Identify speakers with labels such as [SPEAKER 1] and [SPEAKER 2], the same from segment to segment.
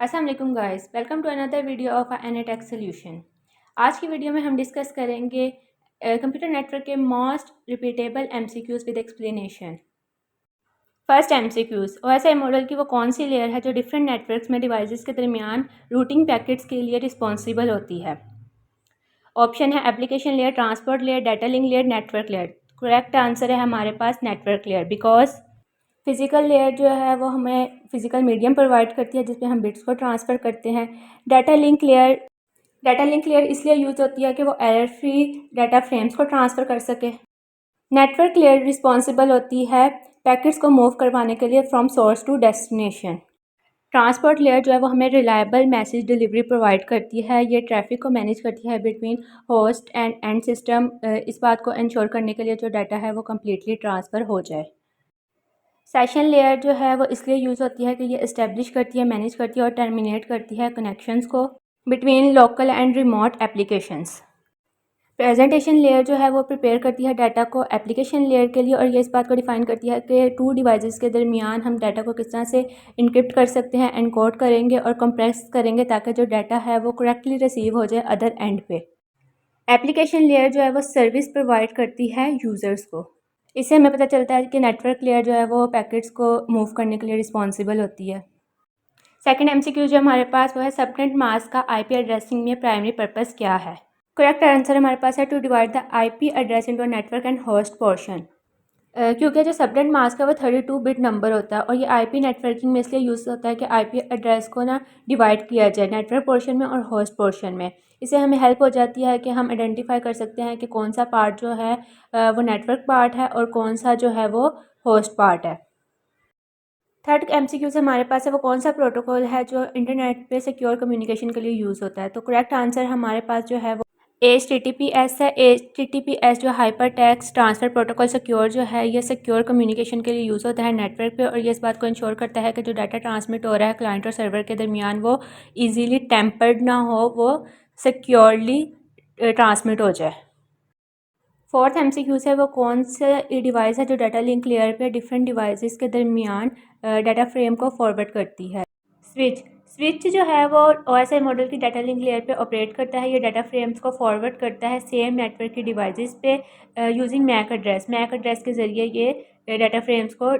[SPEAKER 1] अस्सलाम वालेकुम guys, welcome to another video of NA Tech solution. आज की वीडियो में हम डिस्कस करेंगे कंप्यूटर नेटवर्क के most repeatable MCQs with explanation. First MCQs, OSI model की वो कौन सी लेयर है जो डिफरेंट नेटवर्क्स में डिवाइसेस के दरमियान रूटिंग पैकेट्स के लिए रिस्पॉन्सिबल होती है। ऑप्शन है application layer, transport layer, data link layer, network layer. Correct answer है हमारे पास network layer, because physical layer जो है वो हमें फिज़िकल मीडियम प्रोवाइड करती है जिसमें हम बिट्स को ट्रांसफ़र करते हैं। डाटा लिंक लेयर इसलिए यूज़ होती है कि वो एरर फ्री डाटा फ्रेम्स को ट्रांसफ़र कर सके। नेटवर्क लेयर रिस्पॉन्सिबल होती है पैकेट्स को मूव करवाने के लिए from source to destination. Transport layer जो है वो हमें रिलायबल मैसेज डिलीवरी प्रोवाइड करती है। ये ट्रैफिक को मैनेज करती है between host and and system, इस बात को इंश्योर करने के लिए जो डाटा है वो कम्प्लीटली ट्रांसफ़र हो जाए। सेशन लेयर जो है वो इसलिए यूज़ होती है कि ये इस्टेब्लिश करती है, मैनेज करती है और टर्मिनेट करती है कनेक्शंस को between local and remote applications. Presentation layer जो है वो प्रिपेयर करती है डाटा को एप्लीकेशन लेयर के लिए और ये इस बात को डिफाइन करती है कि टू डिवाइसेस के दरमियान हम डाटा को किस तरह से इनक्रिप्ट कर सकते हैं, एनकोड करेंगे और कंप्रेस करेंगे ताकि जो डाटा है वो करेक्टली रिसीव हो जाए अदर एंड पे। एप्लीकेशन लेयर जो है वो सर्विस प्रोवाइड करती है यूज़र्स को। इससे हमें पता चलता है कि नेटवर्क लेयर जो है वो पैकेट्स को मूव करने के लिए रिस्पॉन्सिबल होती है। सेकंड एमसीक्यू जो हमारे पास वो है सबनेट मास्क का आईपी एड्रेसिंग में प्राइमरी पर्पस क्या है। करेक्ट आंसर हमारे पास है to divide the IP address into network and host portion. क्योंकि जो सबनेट मास्क है वो 32 बिट नंबर होता है और ये आईपी नेटवर्किंग में इसलिए यूज़ होता है कि आईपी एड्रेस को ना डिवाइड किया जाए नेटवर्क पोर्शन में और होस्ट पोर्शन में। इससे हमें हेल्प हो जाती है कि हम आइडेंटिफाई कर सकते हैं कि कौन सा पार्ट जो है वो नेटवर्क पार्ट है और कौन सा जो है वो होस्ट पार्ट है। थर्ड एमसीक्यू से हमारे पास है वो कौन सा प्रोटोकॉल है जो इंटरनेट पे सिक्योर कम्युनिकेशन के लिए यूज़ होता है। तो करेक्ट आंसर हमारे पास जो है वो HTTPS है। HTTPS जो hyper text transfer protocol secure जो है ये सिक्योर कम्युनिकेशन के लिए यूज़ होता है नेटवर्क पे और ये इस बात को इंश्योर करता है कि जो डाटा ट्रांसमिट हो रहा है क्लाइंट और सर्वर के दरमियान वो इजीली टेम्पर्ड ना हो, वो सिक्योरली ट्रांसमिट हो जाए। फोर्थ एमसीक्यू से वो कौन सा डिवाइस है जो डाटा लिंक लेयर पे डिफरेंट डिवाइसेस के दरमियान डाटा फ्रेम को फॉरवर्ड करती है। स्विच जो है वो ओएसआई मॉडल की डाटा लिंक लेयर पे ऑपरेट करता है। ये डाटा फ्रेम्स को फॉरवर्ड करता है सेम नेटवर्क की डिवाइसेस पे यूजिंग मैक एड्रेस के ज़रिए ये डाटा फ्रेम्स को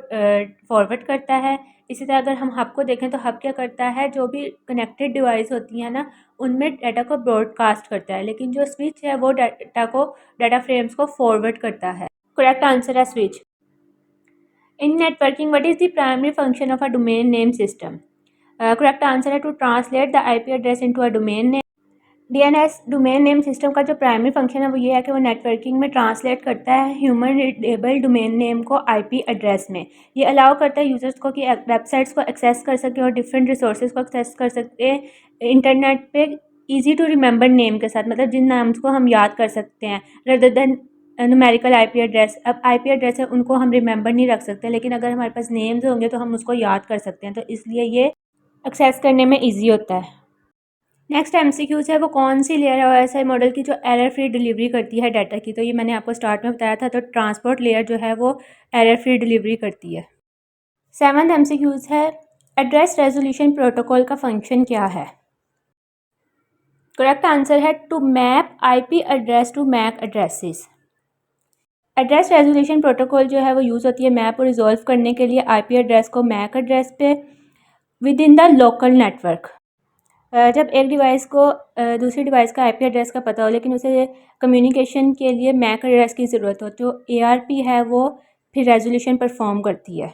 [SPEAKER 1] फॉरवर्ड करता है। इसी तरह अगर हम हब को देखें तो हब क्या करता है, जो भी कनेक्टेड डिवाइस होती हैं ना उनमें डाटा को ब्रॉडकास्ट करता है, लेकिन जो स्विच है वो डाटा फ्रेम्स को फॉरवर्ड करता है। करेक्ट आंसर है switch. In networking what is the primary function of a domain name system. Correct answer है to translate the IP address into a domain name. DNS domain name system का जो primary function है वो ये है कि वो नेटवर्किंग में ट्रांसलेट करता है ह्यूमन रीडेबल डोमेन नेम को आईपी एड्रेस में। ये अलाउ करता है यूजर्स को कि वेबसाइट्स को एक्सेस कर सके और डिफरेंट रिसोर्सेज को एक्सेस कर सकते हैं इंटरनेट पे इजी टू रिमेंबर नेम के साथ, मतलब जिन नाम्स को हम याद कर सकते हैं rather than numerical IP address. अब आईपी एड्रेस है उनको हम रिमेंबर नहीं रख सकते, लेकिन अगर हमारे पास नेम्स होंगे तो हम उसको याद कर सकते हैं, तो इसलिए ये एक्सेस करने में ईजी होता है। नेक्स्ट एमसीक्यूज है वो कौन सी लेयर है ओएसआई मॉडल की जो एरर फ्री डिलीवरी करती है डाटा की। तो ये मैंने आपको स्टार्ट में बताया था, तो ट्रांसपोर्ट लेयर जो है वो एरर फ्री डिलीवरी करती है। सेवंथ एमसीक्यूज है एड्रेस रेजोल्यूशन प्रोटोकॉल का फंक्शन क्या है। करेक्ट आंसर है to map IP address to MAC addresses. Address resolution protocol जो है वो यूज़ होती है मैप और रिजॉल्व करने के लिए आईपी एड्रेस को मैक एड्रेस पे with in the local network. जब एक डिवाइस को दूसरी डिवाइस का आईपी एड्रेस का पता हो लेकिन उसे कम्युनिकेशन के लिए मैक एड्रेस की ज़रूरत हो, तो एआरपी है वो फिर रेजोल्यूशन परफॉर्म करती है।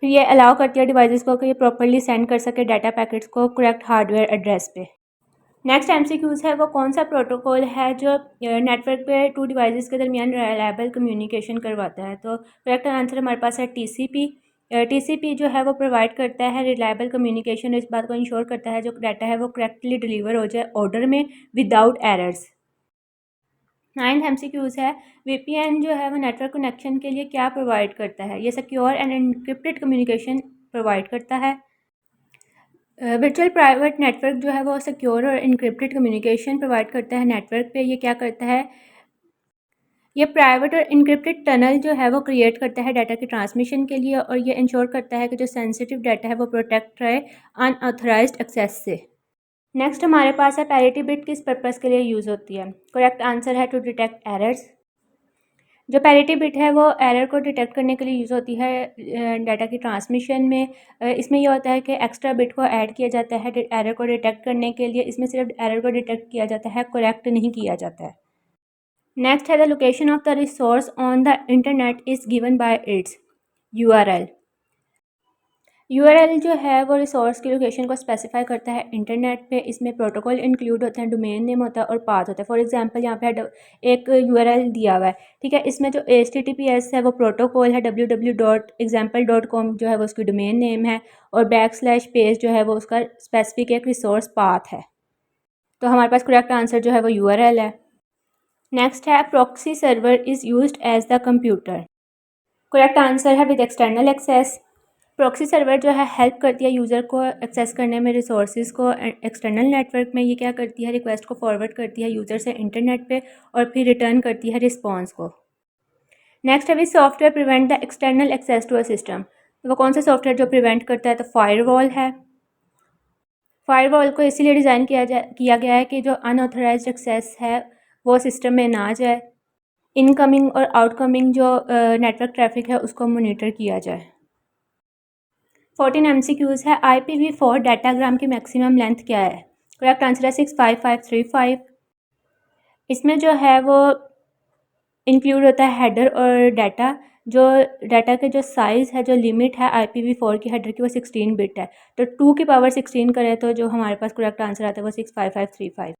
[SPEAKER 1] फिर ये अलाउ करती है डिवाइसेस को कि ये प्रॉपरली सेंड कर सके डाटा पैकेट्स को करेक्ट हार्डवेयर एड्रेस पे। नेक्स्ट एमसीक्यूज है वो कौन सा प्रोटोकॉल है जो नेटवर्क पे टू डिवाइसेस के दरमियान रिलायबल कम्युनिकेशन करवाता है। तो करेक्ट आंसर हमारे पास है टीसीपी। टीसीपी जो है वो प्रोवाइड करता है रिलायबल कम्युनिकेशन, इस बात को इंश्योर करता है जो डाटा है वो करेक्टली डिलीवर हो जाए ऑर्डर में विदाउट एरर्स। नाइन्थ एमसीक्यूज है वीपीएन जो है वो नेटवर्क कनेक्शन के लिए क्या प्रोवाइड करता है। ये secure end encrypted communication provide करता है। वर्चुअल प्राइवेट नेटवर्क जो है वो सिक्योर और इनक्रिप्टेड कम्युनिकेशन प्रोवाइड करता है नेटवर्क पे। ये क्या करता है, ये प्राइवेट और इनक्रिप्टेड टनल जो है वो क्रिएट करता है डाटा की ट्रांसमिशन के लिए, और ये इंश्योर करता है कि जो सेंसिटिव डाटा है वो प्रोटेक्ट रहे अनऑथराइज्ड एक्सेस से। नेक्स्ट हमारे पास है पैरिटी बिट किस पर्पज़ के लिए यूज़ होती है। करेक्ट आंसर है टू डिटेक्ट एरर्स। जो पैरिटी बिट है वो एरर को डिटेक्ट करने के लिए यूज़ होती है डाटा की ट्रांसमिशन में। इसमें यह होता है कि एक्स्ट्रा बिट को ऐड किया जाता है एरर को डिटेक्ट करने के लिए। इसमें सिर्फ एरर को डिटेक्ट किया जाता है, करेक्ट नहीं किया जाता है। नेक्स्ट है the location of the resource on the internet is given by it's URL। URL जो है वो रिसोर्स की लोकेशन को स्पेसिफाई करता है इंटरनेट पे। इसमें प्रोटोकॉल इंक्लूड होते हैं, डोमेन नेम होता है और पाथ होता है। फॉर एग्जांपल यहाँ पे एक URL दिया हुआ है, ठीक है। इसमें जो HTTPS है वो प्रोटोकॉल है, www.example.com जो है वो उसकी डोमेन नेम है, और \पेज जो है वो उसका स्पेसिफिक एक रिसोर्स पाथ है। तो हमारे पास करेक्ट आंसर जो है वो URL है। नेक्स्ट है proxy server is used as the computer. Correct answer है with external access. Proxy server जो है हेल्प करती है यूज़र को एक्सेस करने में रिसोर्सेज को एक्सटर्नल नेटवर्क में। ये क्या करती है, रिक्वेस्ट को फॉरवर्ड करती है यूज़र से इंटरनेट पे और फिर रिटर्न करती है रिस्पॉन्स को। नेक्स्ट है which software prevent the external access to a system. तो वो कौन सा सॉफ्टवेयर जो प्रिवेंट करता है, तो फायरवॉल है। फायरवॉल को इसीलिए डिज़ाइन किया गया है कि जो अनऑथराइज्ड एक्सेस है वो सिस्टम में ना जाए, इनकमिंग और आउटकमिंग जो नेटवर्क ट्रैफिक है उसको मोनीटर किया जाए। 14 MCQs है। IPv4 डाटाग्राम की मैक्सिमम लेंथ क्या है। करेक्ट आंसर है 65535। इसमें जो है वो इंक्लूड होता है हेडर और डाटा। जो डाटा के जो साइज़ है, जो लिमिट है IPv4 की हेडर की, वो 16 बिट है। तो 2 की पावर 16 करें तो जो हमारे पास करेक्ट आंसर आता है वो 65535।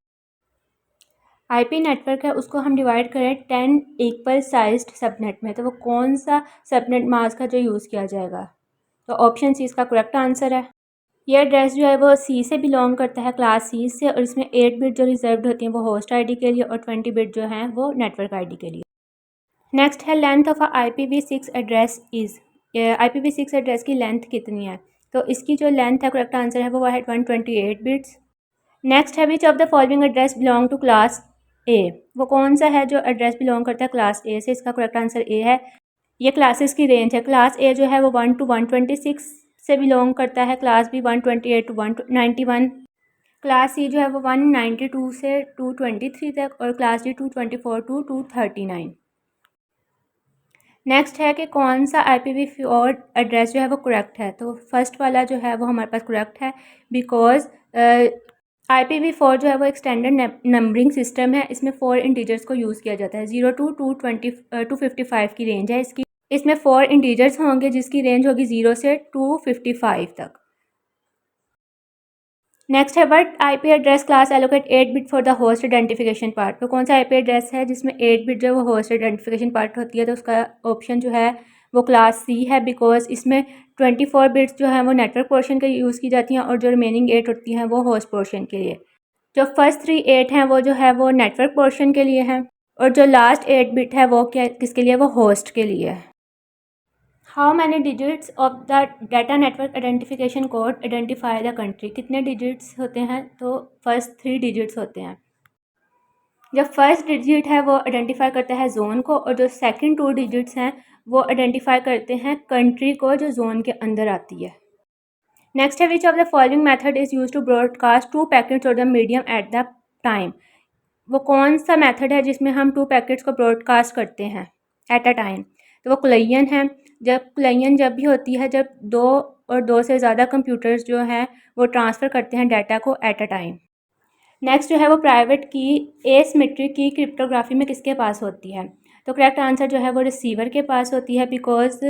[SPEAKER 1] IP नेटवर्क है उसको हम डिवाइड करें 10 इक्वल साइज्ड सबनेट में, तो वो कौन सा सबनेट मास्क का जो यूज़ किया जाएगा। तो ऑप्शन सी इसका करेक्ट आंसर है। ये एड्रेस जो है वो C से बिलोंग करता है, क्लास C से, और इसमें 8 बिट जो रिजर्व्ड होती हैं वो होस्ट ID के लिए और 20 बिट जो हैं वो नेटवर्क ID के लिए। नेक्स्ट है length of IPv6 address is. IPv6 address की लेंथ कितनी है। तो इसकी जो लेंथ है करेक्ट आंसर है वो है 128 बिट्स। नेक्स्ट है which of the following address belong to class A। वो कौन सा है जो एड्रेस बिलोंग करता है क्लास A से। इसका करेक्ट आंसर A है। ये क्लासेस की रेंज है। क्लास A जो है वो 1 to 126 से बिलोंग करता है, class B 128 to 191, class C जो है वो 192 से 223 तक, और क्लास D 224 to 239। नेक्स्ट है कि कौन सा IPv4 एड्रेस जो है वो करेक्ट है। तो फर्स्ट वाला जो है वो हमारे पास करेक्ट है, बिकॉज IPv4 जो है वो एक स्टैंडर्ड नंबरिंग सिस्टम है। इसमें 4 इंटीजर्स को यूज़ किया जाता है। 0 to 255 की रेंज है इसकी। इसमें 4 इंटीजर्स होंगे जिसकी रेंज होगी 0 से 255 तक। नेक्स्ट है what IP address class allocate 8 bit for the host identification part. तो कौन सा IP एड्रेस है जिसमें 8 बिट जो वो होस्ट आइडेंटिफिकेशन पार्ट होती है। तो उसका ऑप्शन जो है वो क्लास C है, बिकॉज इसमें 24 बिट्स जो है वो नेटवर्क पोर्शन के यूज़ की जाती हैं और जो रिमेनिंग 8 होती हैं वो होस्ट पोर्शन के लिए। जो फर्स्ट 3 8 हैं वो जो है वो नेटवर्क पोर्शन के लिए हैं, और जो लास्ट 8 बिट है वो क्या किसके लिए, वो होस्ट के लिए है। How many digits of the data network identification code identify the country. कितने डिजिट्स होते हैं, तो फर्स्ट 3 डिजिट्स होते हैं। जब फर्स्ट डिजिट है वो आइडेंटिफाई करता है जोन को, और जो सेकंड 2 डिजिट्स हैं वो आइडेंटिफाई करते हैं कंट्री को जो जोन के अंदर आती है। नेक्स्ट है which of the following method is use to broadcast 2 packets और the medium at the time. वो कौन सा मेथड है जिसमें हम 2 पैकेट्स को ब्रॉडकास्ट करते हैं एट अ टाइम। तो वो क्लेयन है। क्लेयन जब भी होती है जब 2 और 2 से ज़्यादा कंप्यूटर्स जो हैं वो ट्रांसफ़र करते हैं डाटा को एट अ टाइम। नेक्स्ट जो है वो प्राइवेट की एसिमेट्रिक की क्रिप्टोग्राफी में किसके पास होती है। तो करेक्ट आंसर जो है वो रिसीवर के पास होती है, बिकॉज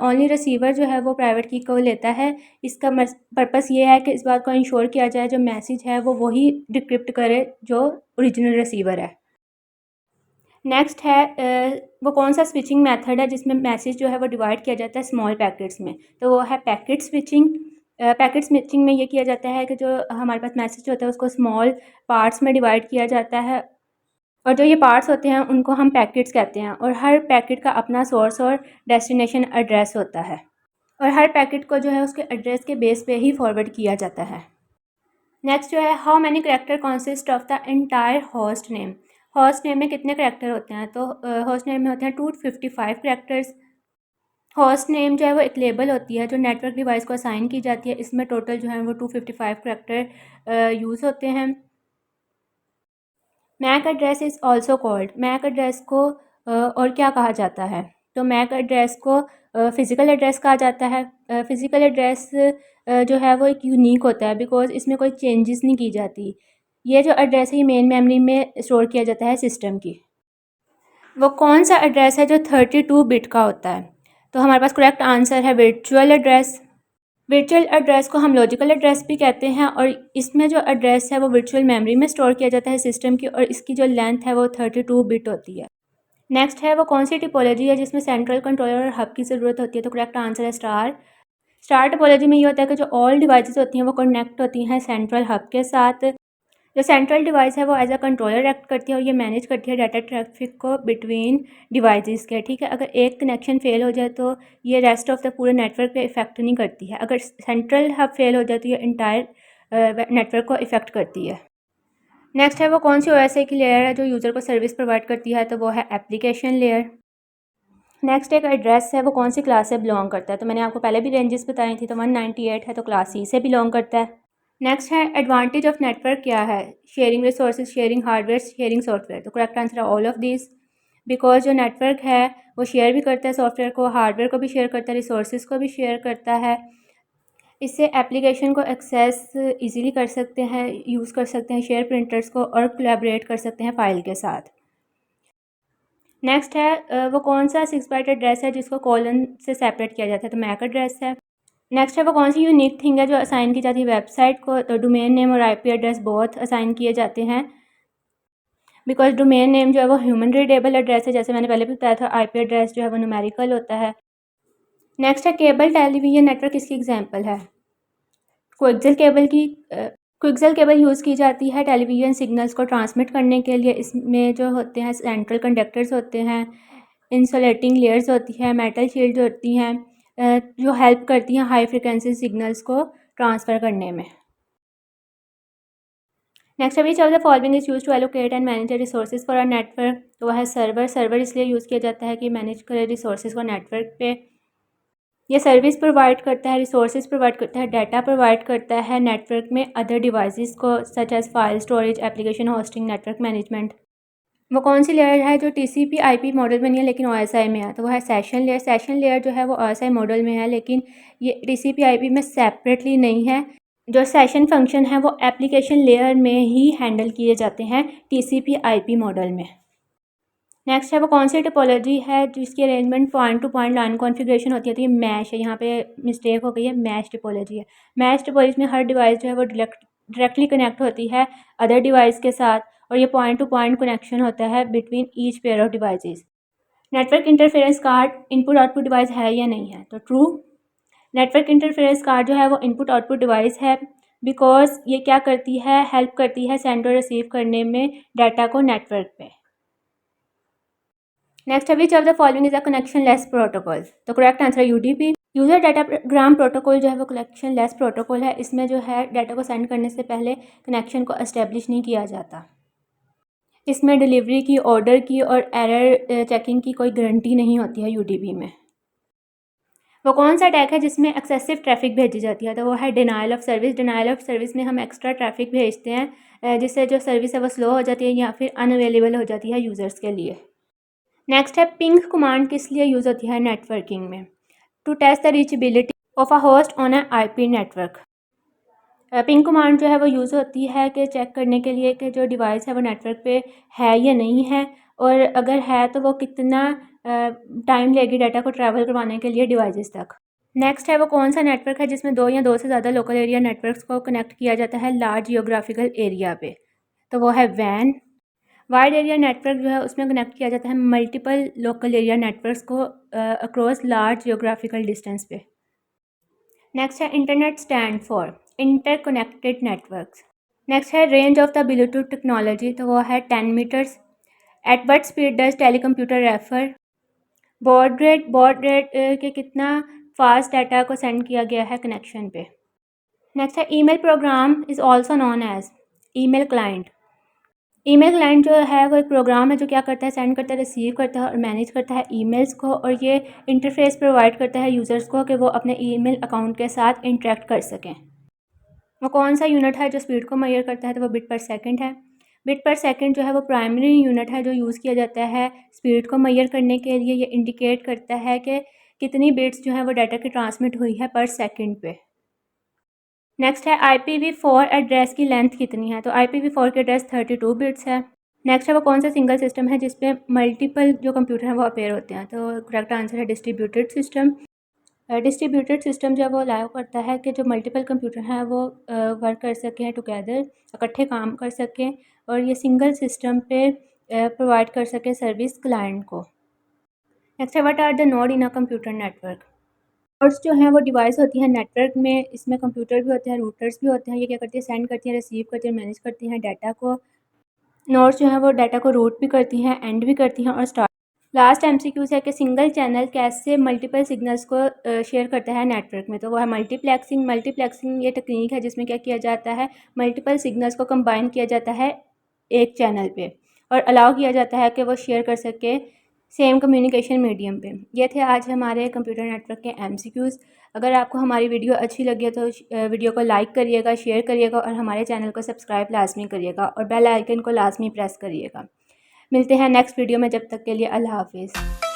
[SPEAKER 1] ओनली रिसीवर जो है वो प्राइवेट की को लेता है। इसका पर्पस ये है कि इस बात को इंश्योर किया जाए जो मैसेज है वो वही डिक्रिप्ट करे जो ओरिजिनल रिसीवर है। नेक्स्ट है वो कौन सा स्विचिंग मेथड है जिसमें मैसेज जो है वो डिवाइड किया जाता है स्मॉल पैकेट्स में। तो वो है पैकेट स्विचिंग। पैकेट स्विचिंग में ये किया जाता है कि जो हमारे पास मैसेज होता है उसको स्मॉल पार्ट्स में डिवाइड किया जाता है, और जो ये पार्ट्स होते हैं उनको हम पैकेट्स कहते हैं, और हर पैकेट का अपना सोर्स और डेस्टिनेशन एड्रेस होता है, और हर पैकेट को जो है उसके एड्रेस के बेस पे ही फॉरवर्ड किया जाता है। नेक्स्ट जो है how many character consist of the entire host name. Host name में कितने करैक्टर होते हैं? तो होस्ट नेम में होते हैं 255 करैक्टर्स। होस्ट नेम जो है वो एक लेबल होती है जो नेटवर्क डिवाइस को असाइन की जाती है। इसमें टोटल जो है वो 255 करैक्टर यूज़ होते हैं। MAC address is also called, MAC address को और क्या कहा जाता है? तो मैक एड्रेस को फ़िज़िकल एड्रेस कहा जाता है। फ़िज़िकल एड्रेस जो है वो एक यूनिक होता है बिकॉज़ इसमें कोई चेंजेस नहीं की जाती। ये जो एड्रेस है ये मेन मेमोरी में स्टोर किया जाता है सिस्टम की। वो कौन सा एड्रेस है जो 32 बिट का होता है? तो हमारे पास करेक्ट आंसर है वर्चुअल एड्रेस। वर्चुअल एड्रेस को हम लॉजिकल एड्रेस भी कहते हैं और इसमें जो एड्रेस है वो वर्चुअल मेमोरी में स्टोर किया जाता है सिस्टम की और इसकी जो लेंथ है वो 32 बिट होती है। नेक्स्ट है वो कौन सी टिपोलॉजी है जिसमें सेंट्रल कंट्रोलर और हब की ज़रूरत होती है? तो करेक्ट आंसर है स्टार। स्टार टिपोलॉजी में ये होता है कि जो ऑल डिवाइसेस होती हैं वो कनेक्ट होती हैं सेंट्रल हब के साथ। जो सेंट्रल डिवाइस है वो एज अ कंट्रोलर एक्ट करती है और ये मैनेज करती है डाटा ट्रैफिक को बिटवीन डिवाइसेस के। ठीक है, अगर एक कनेक्शन फेल हो जाए तो ये रेस्ट ऑफ द पूरे नेटवर्क पे इफेक्ट नहीं करती है। अगर सेंट्रल हब फेल हो जाए तो ये इंटायर नेटवर्क को इफेक्ट करती है। नेक्स्ट है वो कौन सी ओएसआई की लेयर है जो यूज़र को सर्विस प्रोवाइड करती है? तो वो है एप्लीकेशन लेयर। नेक्स्ट एक एड्रेस है वो कौन सी क्लास से बिलोंग करता है? तो मैंने आपको पहले भी रेंजेस बताई थी, तो 198 है तो क्लास सी से बिलोंग करता है। नेक्स्ट है एडवांटेज ऑफ नेटवर्क क्या है? Sharing resources, sharing hardware, sharing software. तो करेक्ट आंसर है ऑल ऑफ दिस बिकॉज जो नेटवर्क है वो शेयर भी करता है सॉफ्टवेयर को, हार्डवेयर को भी शेयर करता है, रिसोर्सेज को भी शेयर करता है। इससे एप्लीकेशन को एक्सेस इजीली कर सकते हैं, यूज़ कर सकते हैं शेयर प्रिंटर्स को और कोलैबोरेट कर सकते हैं फाइल के साथ। नेक्स्ट है वो कौन सा 6 बाइट एड्रेस है जिसको कॉलन से सेपरेट किया जाता है? तो मैक एड्रेस है। नेक्स्ट है वो कौन सी यूनिक थिंग है जो असाइन की जाती है वेबसाइट को? तो डोमेन नेम और आईपी एड्रेस बोथ असाइन किए जाते हैं बिकॉज डोमेन नेम जो है वो ह्यूमन रीडेबल एड्रेस है, जैसे मैंने पहले भी बताया था। आईपी एड्रेस जो है वो न्यूमेरिकल होता है। नेक्स्ट है केबल टेलीविजन नेटवर्क किसकी एग्जांपल है? कोएक्सियल केबल की कोएक्सियल केबल यूज़ की जाती है टेलीविज़न सिग्नल्स को ट्रांसमिट करने के लिए। इसमें जो होते हैं सेंट्रल कंडक्टर्स होते हैं, इंसुलेटिंग लेयर्स होती है, मेटल शील्ड होती हैं जो हेल्प करती हैं हाई फ्रिक्वेंसी सिग्नल्स को ट्रांसफ़र करने में। Next which of the following is use to allocate and manage resources for a network? तो वह है सर्वर। सर्वर इसलिए यूज़ किया जाता है कि मैनेज करे रिसोर्सेज को नेटवर्क पे। ये सर्विस प्रोवाइड करता है, रिसोर्सेज प्रोवाइड करता है, डाटा प्रोवाइड करता है नेटवर्क में अदर डिवाइसेस को such as file storage, application hosting, network management. वो कौन सी लेयर है जो टीसीपी आईपी मॉडल में नहीं है लेकिन ओएसआई में है? तो वो है सेशन लेयर। सेशन लेयर जो है वो ओएसआई मॉडल में है लेकिन ये टीसीपी आईपी में सेपरेटली नहीं है। जो सेशन फंक्शन है वो एप्लीकेशन लेयर में ही हैंडल किए जाते हैं टीसीपी आईपी मॉडल में। नेक्स्ट है वो कौन सी टोपोलॉजी है जिसकी arrangement point two point line configuration होती है? तो ये मैश है, यहाँ पे मिस्टेक हो गई है, मैश टोपोलॉजी है। मैश टोपोलॉजी में हर डिवाइस जो है वो डायरेक्टली कनेक्ट होती है अदर डिवाइस के साथ और ये पॉइंट टू पॉइंट कनेक्शन होता है between each pair of devices. Network interference card input output device है या नहीं है? तो ट्रू। नेटवर्क इंटरफेरेंस कार्ड जो है वो इनपुट आउटपुट डिवाइस है बिकॉज ये क्या करती है, हेल्प करती है सेंड और रिसीव करने में डाटा को नेटवर्क पे। नेक्स्ट है which of the following is a connection less protocol? तो करेक्ट आंसर है यूडीपी। यूजर डाटाग्राम प्रोटोकॉल जो है वो कनेक्शन लेस प्रोटोकॉल है। इसमें जो है डाटा को सेंड करने से पहले कनेक्शन को एस्टेब्लिश नहीं किया जाता। इसमें डिलीवरी की, ऑर्डर की और एरर चेकिंग की कोई गारंटी नहीं होती है यूडीपी में। वो कौन सा टैग है जिसमें एक्सेसिव ट्रैफिक भेजी जाती है? तो वो है denial of service. Denial of service में हम एक्स्ट्रा ट्रैफिक भेजते हैं जिससे जो सर्विस है वो स्लो हो जाती है या फिर अनअवेलेबल हो जाती है यूज़र्स के लिए। नेक्स्ट है पिंग कमांड किस लिए यूज़ होती है नेटवर्किंग में? To test the reachability of a host on a IP network. Ping command जो है वो यूज़ होती है कि चेक करने के लिए कि जो डिवाइस है वो नेटवर्क पे है या नहीं है और अगर है तो वो कितना टाइम लेगी डाटा को ट्रैवल करवाने के लिए डिवाइसेस तक। नेक्स्ट है वो कौन सा नेटवर्क है जिसमें दो या दो से ज़्यादा लोकल एरिया नेटवर्क्स को कनेक्ट किया जाता है लार्ज जियोग्राफिकल एरिया पे? तो वो है वैन। वाइड एरिया नेटवर्क जो है उसमें कनेक्ट किया जाता है मल्टीपल लोकल एरिया नेटवर्क्स को अक्रॉस लार्ज जियोग्राफिकल डिस्टेंस पे। नेक्स्ट है internet stand for interconnected networks. Next है range of the Bluetooth technology. तो वो है 10 metres. At what speed does telecomputer refer? Baud rate के कितना फास्ट डाटा को सेंड किया गया है कनेक्शन पे। नेक्स्ट है email program is also known as email client. Email client जो है वो एक प्रोग्राम है जो क्या करता है, सेंड करता है, रिसीव करता है और मैनेज करता है ईमेल्स को, और ये इंटरफेस प्रोवाइड करता है यूज़र्स को कि वो अपने ईमेल अकाउंट के साथ इंटरेक्ट कर सकें। वो कौन सा यूनिट है जो स्पीड को मेजर करता है, तो वो बिट पर सेकंड है। बिट पर सेकंड जो है वो प्राइमरी यूनिट है जो यूज़ किया जाता है स्पीड को मेजर करने के लिए। ये इंडिकेट करता है कि कितनी बिट्स जो है वो डाटा की ट्रांसमिट हुई है पर सेकंड पे। नेक्स्ट है IPv4 एड्रेस की लेंथ कितनी है, तो IPv4 की एड्रेस 32 बिट्स है। नेक्स्ट है वो कौन सा सिंगल सिस्टम है जिसपे मल्टीपल जो कंप्यूटर हैं वो अपेयर होते हैं, तो करेक्ट आंसर है डिस्ट्रीब्यूटेड सिस्टम। डिस्ट्रीब्यूटेड सिस्टम जो है वो अलाउ करता है कि जो मल्टीपल कंप्यूटर हैं वो वर्क कर सकें टुगेदर, इकट्ठे काम कर सकें, और ये सिंगल सिस्टम पे प्रोवाइड कर सके सर्विस क्लाइंट को। नेक्स्ट है what are the node in a computer network. Nodes जो हैं वो डिवाइस होती हैं नेटवर्क में, इसमें कंप्यूटर भी होते हैं, रूटर्स भी होते हैं। ये क्या करती है, सेंड करती हैं, रिसीव करती हैं, मैनेज करती हैं डाटा को। नोड्स जो हैं वो डाटा को रूट भी करती हैं, एंड भी करती हैं और स्टार्ट। लास्ट MCQs है कि सिंगल चैनल कैसे मल्टीपल सिग्नल्स को शेयर करता है नेटवर्क में, तो वो है मल्टीप्लेक्सिंग। मल्टीप्लेक्सिंग ये टेक्निक है जिसमें क्या किया जाता है, मल्टीपल सिग्नल्स को कंबाइन किया जाता है एक चैनल पे और अलाउ किया जाता है कि वो शेयर कर सके सेम कम्युनिकेशन मीडियम पे। ये थे आज हमारे कंप्यूटर नेटवर्क के MCQs। अगर आपको हमारी वीडियो अच्छी लगी है तो वीडियो को लाइक करिएगा, शेयर करिएगा और हमारे चैनल को सब्सक्राइब लाजमी करिएगा और बेल आइकन को लाजमी प्रेस करिएगा। मिलते हैं नेक्स्ट वीडियो में, जब तक के लिए अल्लाह हाफिज़।